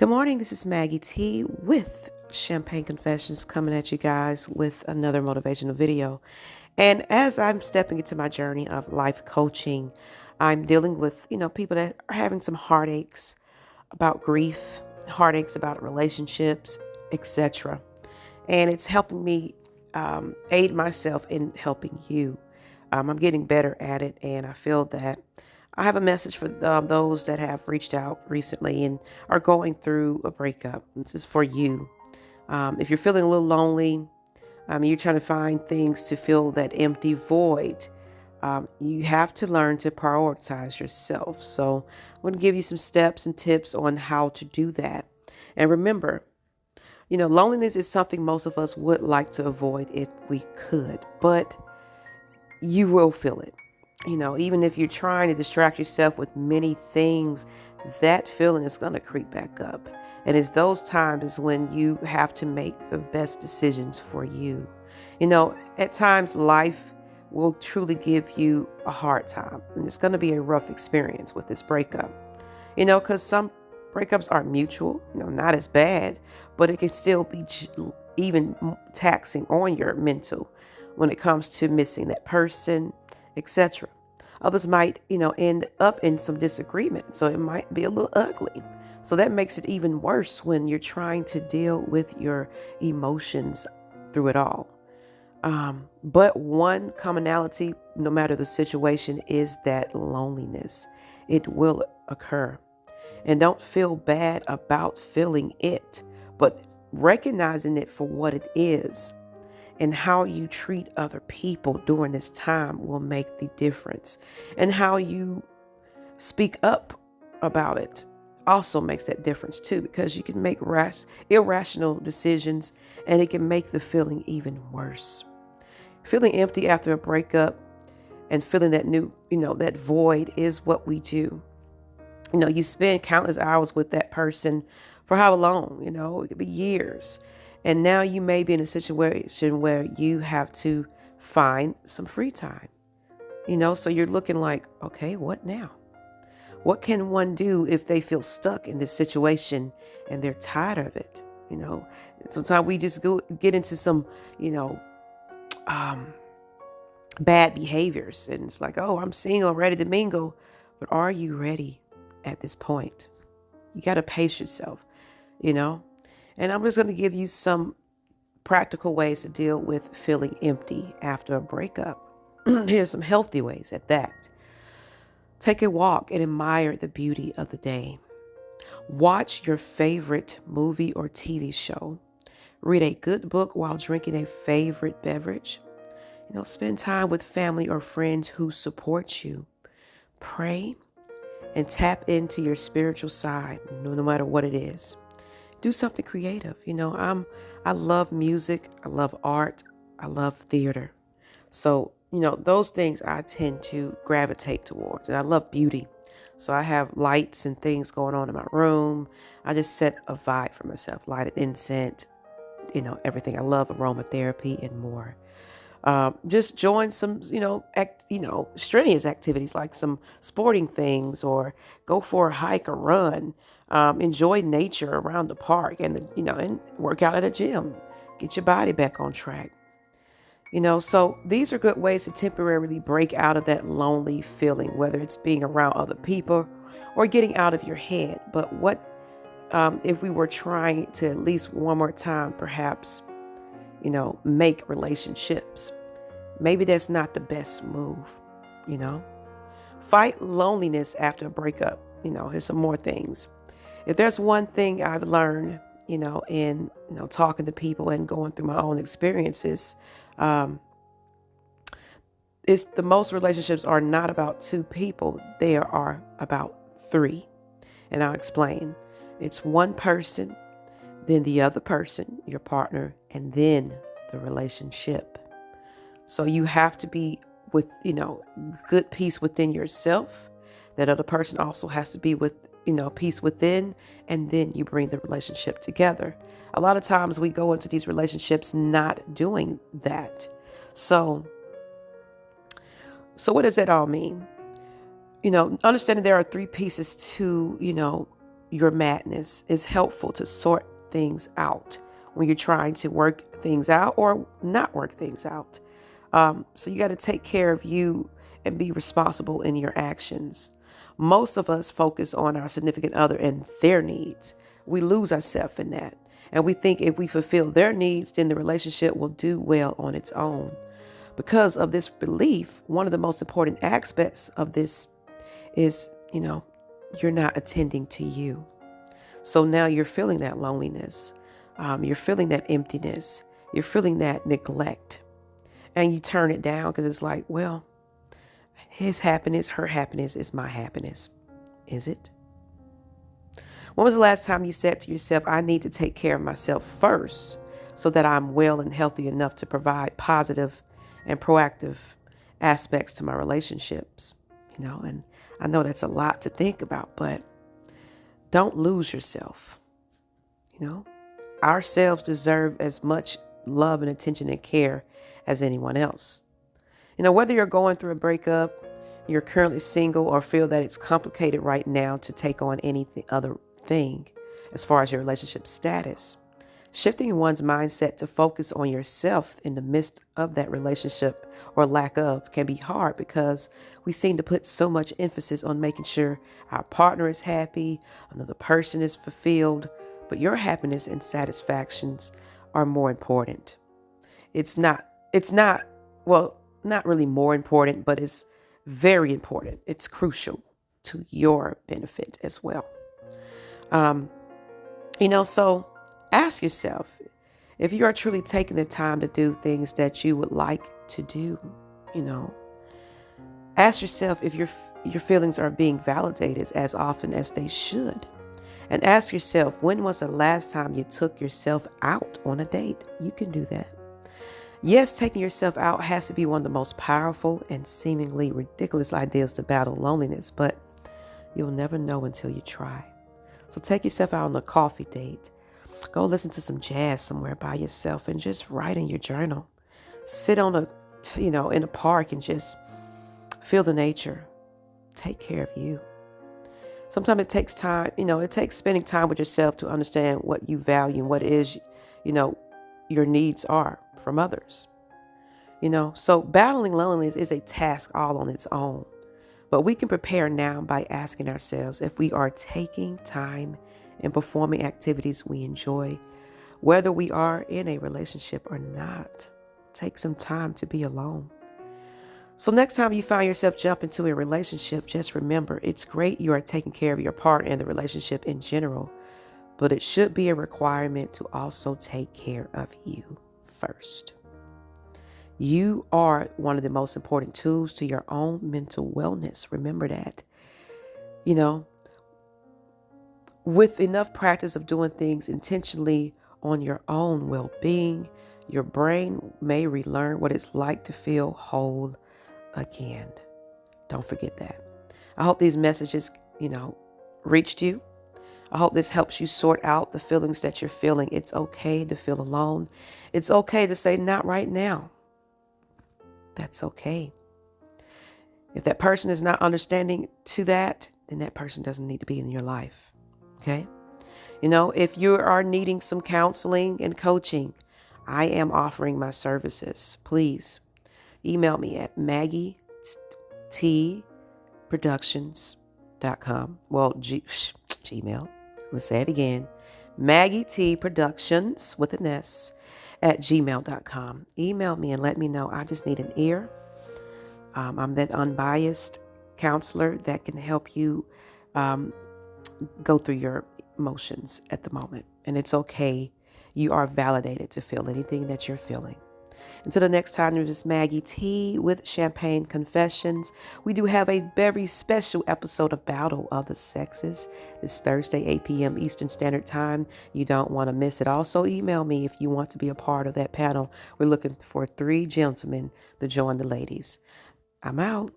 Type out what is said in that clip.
Good morning. This is Maggie T with Champaign Confessions coming at you guys with another motivational video. And as I'm stepping into my journey of life coaching, I'm dealing with, people that are having some heartaches about grief, heartaches about relationships, etc. And it's helping me aid myself in helping you. I'm getting better at it, and I feel that I have a message for those that have reached out recently and are going through a breakup. This is for you. If you're feeling a little lonely, you're trying to find things to fill that empty void, you have to learn to prioritize yourself. So I'm going to give you some steps and tips on how to do that. And remember, loneliness is something most of us would like to avoid if we could, but you will feel it. Even if you're trying to distract yourself with many things, that feeling is going to creep back up. And it's those times when you have to make the best decisions for you. At times life will truly give you a hard time. And it's going to be a rough experience with this breakup. Because some breakups are mutual, not as bad, but it can still be even taxing on your mental when it comes to missing that person, etc. Others might, end up in some disagreement. So it might be a little ugly. So that makes it even worse when you're trying to deal with your emotions through it all. But one commonality, no matter the situation, is that loneliness. It will occur. And don't feel bad about feeling it, but recognizing it for what it is. And how you treat other people during this time will make the difference. And how you speak up about it also makes that difference too, because you can make irrational decisions and it can make the feeling even worse. Feeling empty after a breakup and feeling that void is what we do. You spend countless hours with that person for how long? It could be years. And now you may be in a situation where you have to find some free time. So you're looking like, okay, what now? What can one do if they feel stuck in this situation and they're tired of it? Sometimes we just get into some, bad behaviors. And it's like, oh, I'm single, ready to mingle. But are you ready at this point? You got to pace yourself, And I'm just going to give you some practical ways to deal with feeling empty after a breakup. Here's some healthy ways at that. Take a walk and admire the beauty of the day. Watch your favorite movie or TV show. Read a good book while drinking a favorite beverage. Spend time with family or friends who support you. Pray and tap into your spiritual side, no matter what it is. Do something creative. I love music. I love art. I love theater. So, those things I tend to gravitate towards. And I love beauty. So I have lights and things going on in my room. I just set a vibe for myself. Lighted incense, everything. I love aromatherapy and more. Just join some, strenuous activities like some sporting things, or go for a hike or run. Enjoy nature around the park and and work out at a gym. Get your body back on track. So these are good ways to temporarily break out of that lonely feeling, whether it's being around other people or getting out of your head. But what if we were trying to at least one more time, perhaps, make relationships? Maybe that's not the best move, Fight loneliness after a breakup. Here's some more things. If there's one thing I've learned, in talking to people and going through my own experiences, it's the most relationships are not about two people. They are about three. And I'll explain. It's one person, then the other person, your partner, and then the relationship. So you have to be with, good peace within yourself. That other person also has to be with, peace within, and then you bring the relationship together. A lot of times we go into these relationships not doing that. So what does that all mean? Understanding there are three pieces to, your madness. It's helpful to sort things out when you're trying to work things out or not work things out. So you got to take care of you and be responsible in your actions. Most of us focus on our significant other and their needs. We lose ourselves in that. And we think if we fulfill their needs, then the relationship will do well on its own. Because of this belief, one of the most important aspects of this is, you're not attending to you. So now you're feeling that loneliness. You're feeling that emptiness. You're feeling that neglect. And you turn it down because it's like, well, his happiness, her happiness is my happiness. Is it? When was the last time you said to yourself, I need to take care of myself first so that I'm well and healthy enough to provide positive and proactive aspects to my relationships? And I know that's a lot to think about, but don't lose yourself. Ourselves deserve as much love and attention and care as anyone else. Whether you're going through a breakup, you're currently single, or feel that it's complicated right now to take on anything other thing as far as your relationship status, shifting one's mindset to focus on yourself in the midst of that relationship or lack of can be hard because we seem to put so much emphasis on making sure our partner is happy, another person is fulfilled, but your happiness and satisfactions are more important. It's not, well, not really more important, but it's very important. It's crucial to your benefit as well. So ask yourself if you are truly taking the time to do things that you would like to do. Ask yourself if your feelings are being validated as often as they should. And ask yourself, when was the last time you took yourself out on a date? You can do that. Yes, taking yourself out has to be one of the most powerful and seemingly ridiculous ideas to battle loneliness, but you'll never know until you try. So take yourself out on a coffee date. Go listen to some jazz somewhere by yourself and just write in your journal. Sit on in a park and just feel the nature. Take care of you. Sometimes it takes time, it takes spending time with yourself to understand what you value and what is, your needs are from others. So battling loneliness is a task all on its own. But we can prepare now by asking ourselves if we are taking time and performing activities we enjoy, whether we are in a relationship or not. Take some time to be alone. So next time you find yourself jump into a relationship, just remember it's great you are taking care of your partner and the relationship in general, but it should be a requirement to also take care of you first. You are one of the most important tools to your own mental wellness. Remember that. With enough practice of doing things intentionally on your own well-being, your brain may relearn what it's like to feel whole again. Don't forget that. I hope these messages, reached you. I hope this helps you sort out the feelings that you're feeling. It's okay to feel alone. It's okay to say not right now. That's okay. If that person is not understanding to that, then that person doesn't need to be in your life. Okay? If you are needing some counseling and coaching, I am offering my services. Please email me at MaggieTProductions.com. Well, Gmail. Let's say it again. Maggie T Productions with an S at gmail.com. Email me and let me know. I just need an ear. I'm that unbiased counselor that can help you go through your emotions at the moment. And it's okay. You are validated to feel anything that you're feeling. Until the next time, this is Maggie T with Champaign Confessions. We do have a very special episode of Battle of the Sexes this Thursday, 8 p.m. Eastern Standard Time. You don't want to miss it. Also, email me if you want to be a part of that panel. We're looking for 3 gentlemen to join the ladies. I'm out.